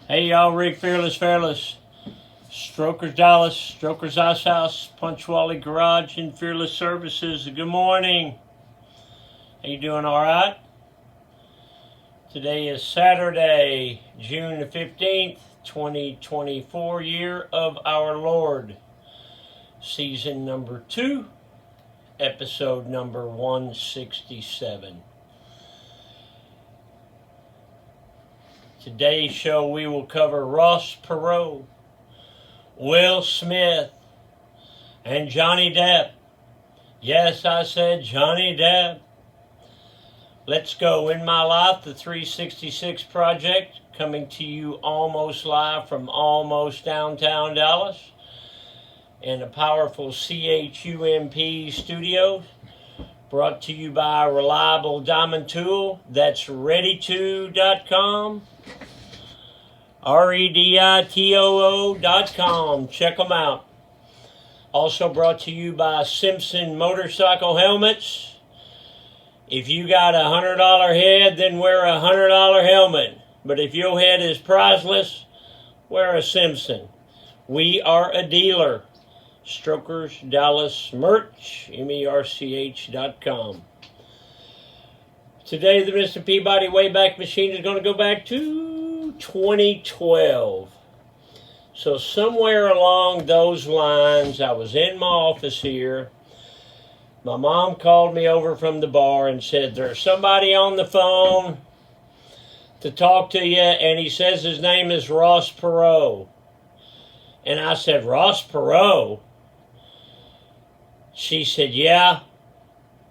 Hey y'all, Rick Fearless, Strokers Dallas, Strokers Ice House, Punctuality Garage, and Fearless Services. Good morning. Are you doing all right? Today is Saturday, June the 15th, 2024, year of our Lord. Season number 2, episode number 167. Today's show we will cover Ross Perot, Will Smith, and Johnny Depp. Yes, I said Johnny Depp. Let's go. In My Life, the 366 Project, coming to you almost live from almost downtown Dallas in a powerful CHUMP studios. Brought to you by a reliable diamond tool. That's readyto.com. REDITOO.com. Check them out. Also brought to you by Simpson Motorcycle Helmets. If you got a $100 head, then wear a $100 helmet. But if your head is priceless, wear a Simpson. We are a dealer. Strokers Dallas Merch, MERCH.com. Today, the Mr. Peabody Wayback Machine is going to go back to 2012. So somewhere along those lines, I was in my office here. My mom called me over from the bar and said, there's somebody on the phone to talk to you, and he says his name is Ross Perot. And I said, Ross Perot? She said, yeah.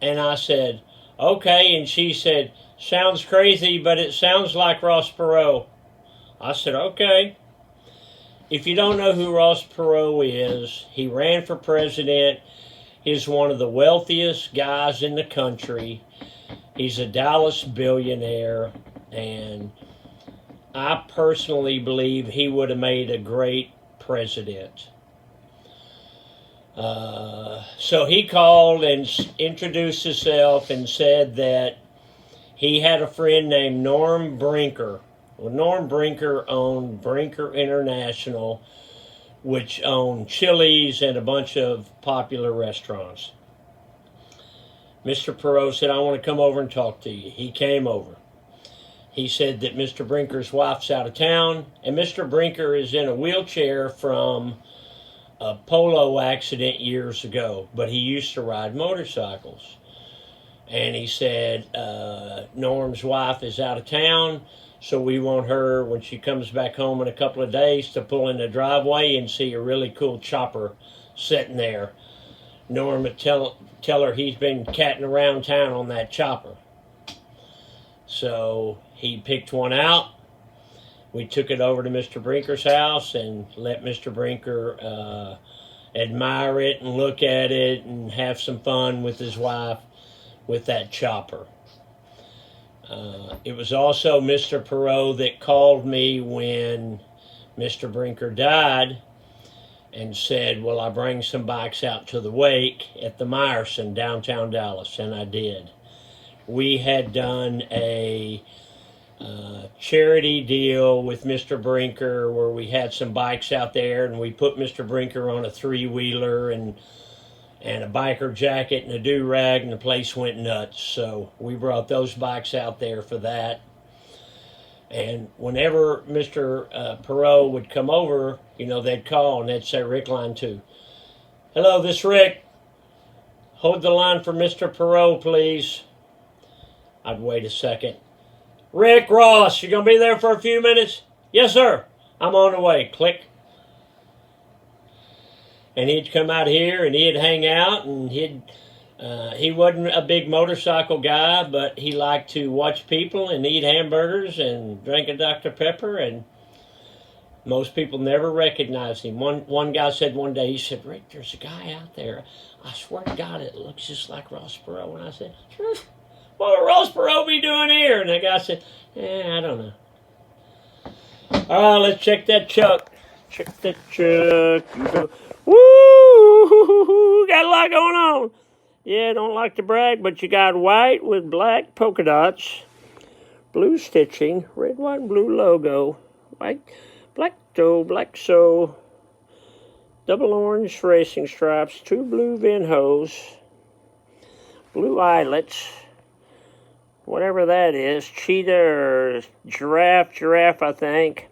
And I said, okay. And she said, sounds crazy, but it sounds like Ross Perot. I said, okay. If you don't know who Ross Perot is, he ran for president. He's one of the wealthiest guys in the country. He's a Dallas billionaire. And I personally believe he would have made a great president. So he called and introduced himself and said that he had a friend named Norm Brinker. Well, Norm Brinker owned Brinker International, which owned Chili's and a bunch of popular restaurants. Mr. Perot said, I want to come over and talk to you. He came over. He said that Mr. Brinker's wife's out of town, and Mr. Brinker is in a wheelchair from a polo accident years ago, but he used to ride motorcycles. And he said, Norm's wife is out of town, so we want her, when she comes back home in a couple of days, to pull in the driveway and see a really cool chopper sitting there. Norm would tell her he's been catting around town on that chopper. So he picked one out. We took it over to Mr. Brinker's house and let Mr. Brinker admire it and look at it and have some fun with his wife with that chopper. It was also Mr. Perot that called me when Mr. Brinker died and said, will I bring some bikes out to the wake at the Meyerson, downtown Dallas? And I did. We had done a charity deal with Mr. Brinker where we had some bikes out there, and we put Mr. Brinker on a 3-wheeler and a biker jacket and a do-rag, and the place went nuts. So we brought those bikes out there for that. And whenever Mr. Perot would come over, they'd call and they'd say, Rick, line 2. Hello, this Rick. Hold the line for Mr. Perot, please. I'd wait a second. Rick, Ross, you going to be there for a few minutes? Yes, sir. I'm on the way. Click. And he'd come out here and he'd hang out, and he wasn't a big motorcycle guy, but he liked to watch people and eat hamburgers and drink a Dr. Pepper, and most people never recognized him. One guy said one day, he said, Rick, there's a guy out there. I swear to God, it looks just like Ross Perot. And I said, what would Ross Perot be doing here? And the guy said, I don't know. All right, let's check that truck. Check that truck. Woo! Got a lot going on. Yeah, don't like to brag, but you got white with black polka dots, blue stitching, red, white, and blue logo. black toe, double orange racing stripes, 2 blue VIN hose, blue eyelets, whatever that is, cheetah or giraffe, I think,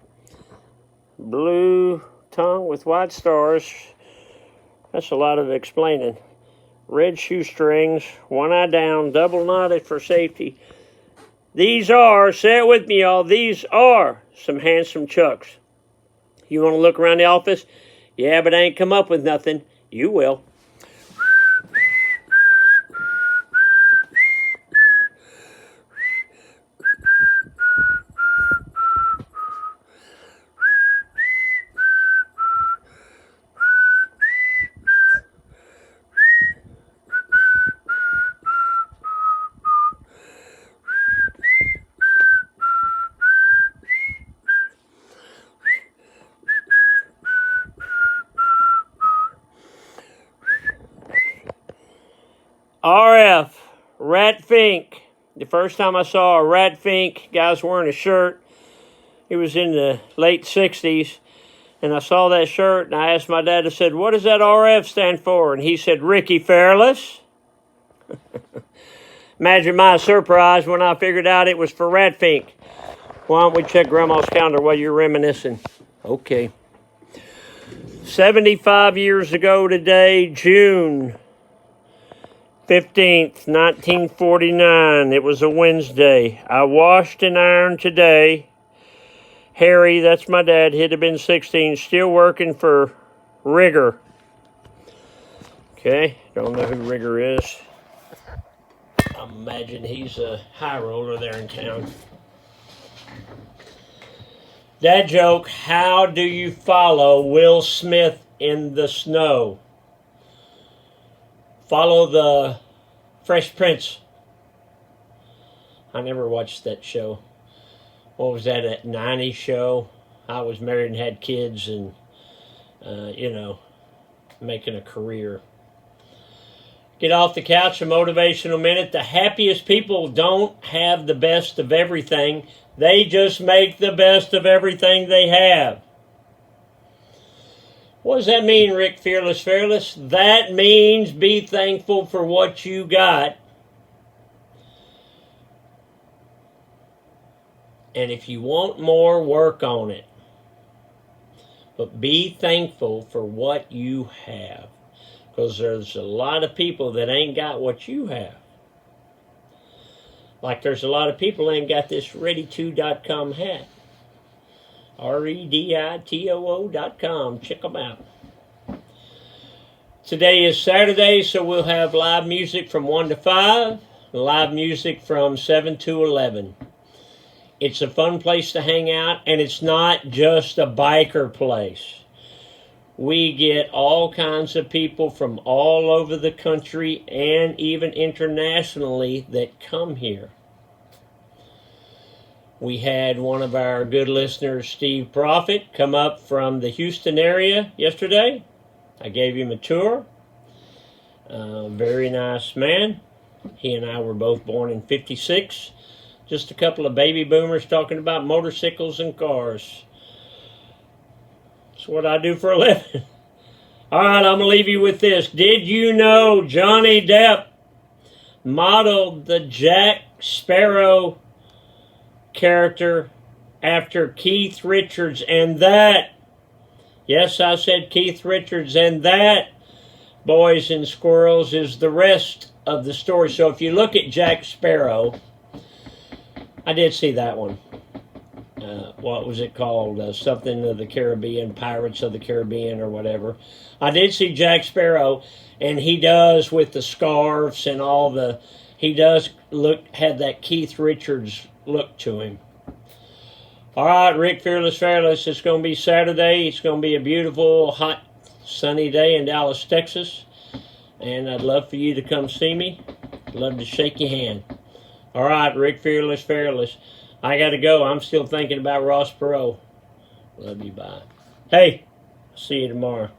blue tongue with white stars. That's a lot of explaining. Red shoestrings, one eye down, double knotted for safety. These are, say it with me, y'all, these are some handsome chucks. You want to look around the office? Yeah, but I ain't come up with nothing. You will. RF, Rat Fink. The first time I saw a Rat Fink, guy's wearing a shirt. It was in the late 60s. And I saw that shirt and I asked my dad, I said, what does that RF stand for? And he said, Ricky Fairless. Imagine my surprise when I figured out it was for Rat Fink. Why don't we check Grandma's calendar while you're reminiscing? Okay. 75 years ago today, June 15th, 1949. It was a Wednesday. I washed and ironed today. Harry, that's my dad, he'd have been 16, still working for Rigger. Okay, don't know who Rigger is. I imagine he's a high roller there in town. Dad joke, how do you follow Will Smith in the snow? Follow the Fresh Prince. I never watched that show. What was that 90s show? I was married and had kids and, making a career. Get off the couch, a motivational minute. The happiest people don't have the best of everything. They just make the best of everything they have. What does that mean, Rick Fearless? That means be thankful for what you got. And if you want more, work on it. But be thankful for what you have. Because there's a lot of people that ain't got what you have. Like there's a lot of people that ain't got this ready2.com hat. REDITOO.com. Check them out. Today is Saturday, so we'll have live music from 1 to 5, live music from 7 to 11. It's a fun place to hang out, and it's not just a biker place. We get all kinds of people from all over the country and even internationally that come here. We had one of our good listeners, Steve Prophet, come up from the Houston area yesterday. I gave him a tour. Very nice man. He and I were both born in 56. Just a couple of baby boomers talking about motorcycles and cars. That's what I do for a living. All right, I'm going to leave you with this. Did you know Johnny Depp modeled the Jack Sparrow character after Keith Richards? And that, yes, I said Keith Richards, and that, boys and squirrels, is the rest of the story. So if you look at Jack Sparrow, I did see that one. What was it called? Something of the Caribbean, Pirates of the Caribbean or whatever. I did see Jack Sparrow, and he does with the scarves and all the, he does had that Keith Richards look to him. All right, Rick Fearless. It's going to be Saturday. It's going to be a beautiful, hot, sunny day in Dallas, Texas. And I'd love for you to come see me. I'd love to shake your hand. All right, Rick Fearless. I got to go. I'm still thinking about Ross Perot. Love you. Bye. Hey, see you tomorrow.